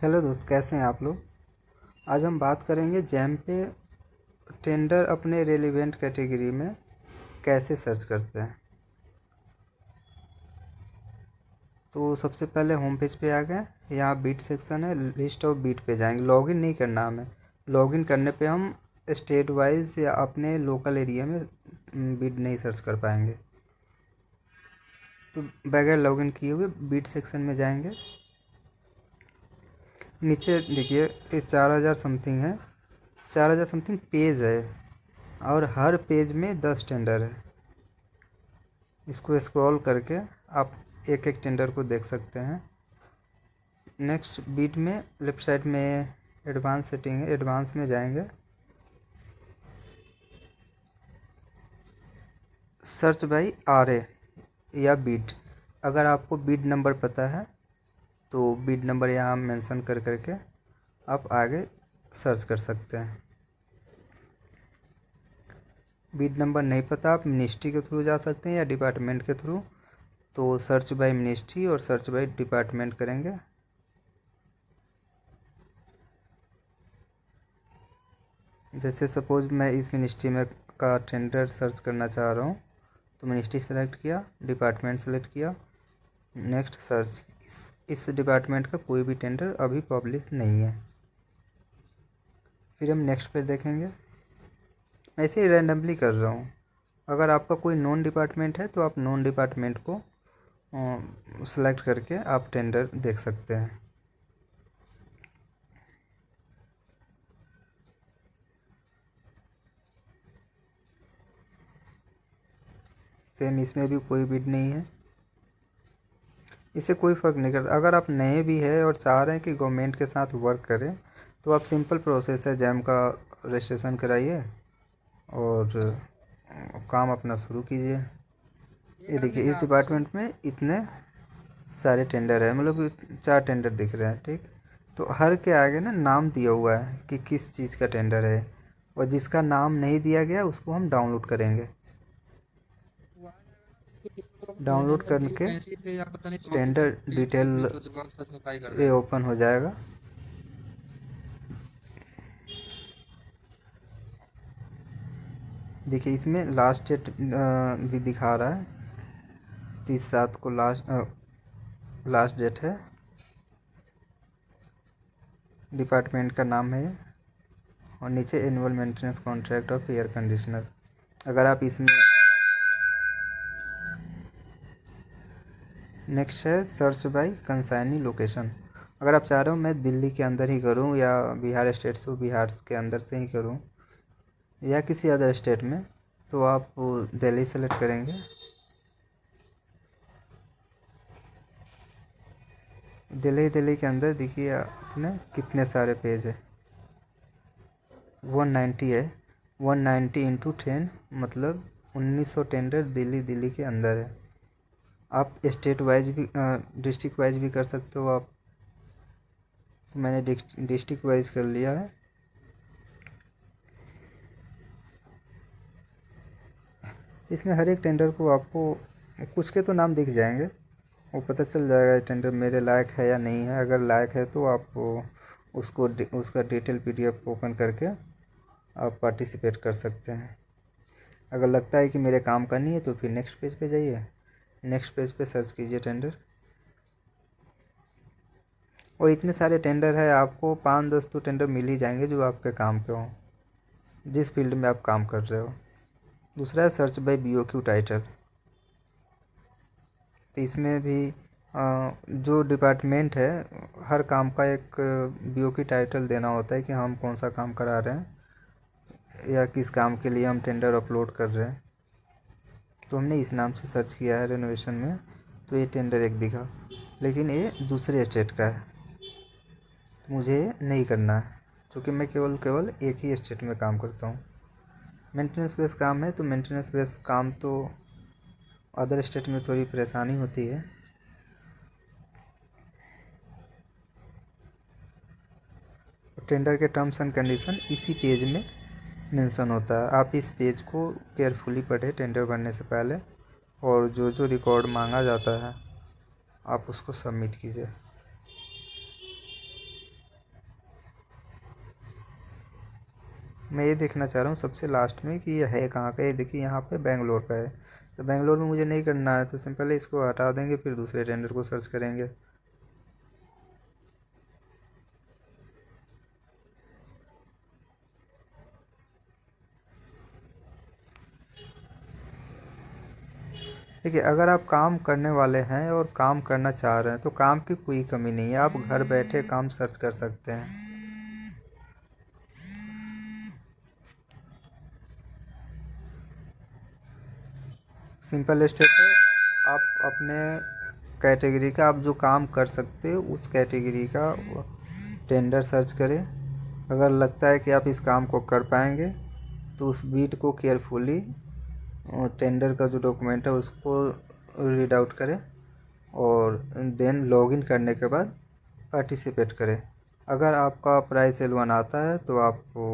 Hello दोस्त, कैसे हैं आप लोग। आज हम बात करेंगे जैम पे टेंडर अपने रेलिवेंट कैटेगरी में कैसे सर्च करते हैं। तो सबसे पहले होम पेज पे आ गए, यहाँ बीट सेक्शन है, लिस्ट ऑफ बीट पे जाएंगे। लॉगिन नहीं करना हमें, लॉगिन करने पे हम स्टेट वाइज या अपने लोकल एरिया में बीट नहीं सर्च कर पाएंगे। तो बगैर लॉगिन किए हुए बीट सेक्शन में जाएंगे। नीचे देखिए ये 4000 समथिंग है, 4000 समथिंग पेज है और हर पेज में 10 टेंडर है। इसको स्क्रॉल करके आप एक एक टेंडर को देख सकते हैं। नेक्स्ट बीट में लेफ्ट साइड में एडवांस सेटिंग है, एडवांस में जाएंगे। सर्च बाई आरए या बीट, अगर आपको बीट नंबर पता है तो बीट नंबर यहाँ मेंशन कर करके आप आगे सर्च कर सकते हैं। बीट नंबर नहीं पता, आप मिनिस्ट्री के थ्रू जा सकते हैं या डिपार्टमेंट के थ्रू। तो सर्च बाय मिनिस्ट्री और सर्च बाय डिपार्टमेंट करेंगे। जैसे सपोज मैं इस मिनिस्ट्री में का टेंडर सर्च करना चाह रहा हूँ, तो मिनिस्ट्री सेलेक्ट किया, डिपार्टमेंट सेलेक्ट किया, नेक्स्ट सर्च। इस डिपार्टमेंट का कोई भी टेंडर अभी पब्लिश नहीं है। फिर हम नेक्स्ट पे देखेंगे। ऐसे ही रैंडमली कर रहा हूँ। अगर आपका कोई नॉन डिपार्टमेंट है तो आप नॉन डिपार्टमेंट को सेलेक्ट करके आप टेंडर देख सकते हैं। सेम इसमें भी कोई बिड नहीं है, इससे कोई फ़र्क नहीं करता। अगर आप नए भी हैं और चाह रहे हैं कि गवर्नमेंट के साथ वर्क करें तो आप सिंपल प्रोसेस है, जैम का रजिस्ट्रेशन कराइए और काम अपना शुरू कीजिए। ये देखिए इस डिपार्टमेंट में इतने सारे टेंडर है, मतलब 4 टेंडर दिख रहे हैं, ठीक। तो हर के आगे ना नाम दिया हुआ है कि किस चीज़ का टेंडर है, और जिसका नाम नहीं दिया गया उसको हम डाउनलोड करेंगे। डाउनलोड करके टेंडर डिटेल ये ओपन हो जाएगा। देखिए इसमें लास्ट डेट भी दिखा रहा है, 30/7 को लास्ट डेट है। डिपार्टमेंट का नाम है और नीचे annual maintenance contract of air conditioner. अगर आप इसमें नेक्स्ट है सर्च बाय कंसाइनी लोकेशन। अगर आप चाह रहे हो मैं दिल्ली के अंदर ही करूं या बिहार स्टेट से बिहार के अंदर से ही करूं या किसी अदर स्टेट में, तो आप दिल्ली सेलेक्ट करेंगे। दिल्ली के अंदर देखिए आपने कितने सारे पेज है, 190 है। 190 इंटू 10 मतलब 1900 टेंडर दिल्ली के अंदर है। आप स्टेट वाइज भी डिस्ट्रिक्ट वाइज भी कर सकते हो आप। तो मैंने डिस्ट्रिक्ट वाइज कर लिया है। इसमें हर एक टेंडर को आपको कुछ के तो नाम दिख जाएंगे, वो पता चल जाएगा टेंडर मेरे लायक है या नहीं है। अगर लायक है तो आप उसका डिटेल PDF ओपन करके आप पार्टिसिपेट कर सकते हैं। अगर लगता है कि मेरे काम का नहीं है तो फिर नेक्स्ट पेज पे जाइए, नेक्स्ट पेज पे सर्च कीजिए टेंडर। और इतने सारे टेंडर है, आपको 5-10 तो टेंडर मिल ही जाएंगे जो आपके काम पे हो, जिस फील्ड में आप काम कर रहे हो। दूसरा है सर्च बाय BOQ टाइटल। तो इसमें भी जो डिपार्टमेंट है हर काम का एक BOQ टाइटल देना होता है कि हम कौन सा काम करा रहे हैं या किस काम के लिए हम टेंडर अपलोड कर रहे हैं। तो हमने इस नाम से सर्च किया है रेनोवेशन में, तो ये टेंडर एक दिखा, लेकिन ये दूसरे स्टेट का है, तो मुझे नहीं करना है क्योंकि मैं केवल एक ही स्टेट में काम करता हूँ। मेंटेनेंस बेस काम है, तो मेंटेनेंस बेस काम तो अदर स्टेट में थोड़ी परेशानी होती है। टेंडर के टर्म्स एंड कंडीशन इसी पेज में मेंशन होता है। आप इस पेज को केयरफुली पढ़ें टेंडर भरने से पहले, और जो जो रिकॉर्ड मांगा जाता है आप उसको सबमिट कीजिए। मैं ये देखना चाह रहा हूँ सबसे लास्ट में कि ये है कहाँ का। ये देखिए यहाँ पे बेंगलोर का है, तो बेंगलोर में मुझे नहीं करना है, तो सिंपली इसको हटा देंगे, फिर दूसरे टेंडर को सर्च करेंगे। देखिए अगर आप काम करने वाले हैं और काम करना चाह रहे हैं तो काम की कोई कमी नहीं है, आप घर बैठे काम सर्च कर सकते हैं। सिंपल स्टेप है, आप अपने कैटेगरी का आप जो काम कर सकते हो उस कैटेगरी का टेंडर सर्च करें। अगर लगता है कि आप इस काम को कर पाएंगे तो उस बीट को केयरफुली टेंडर का जो डॉक्यूमेंट है उसको रीड आउट करें और देन लॉगिन करने के बाद पार्टिसिपेट करें। अगर आपका प्राइस L1 आता है तो आपको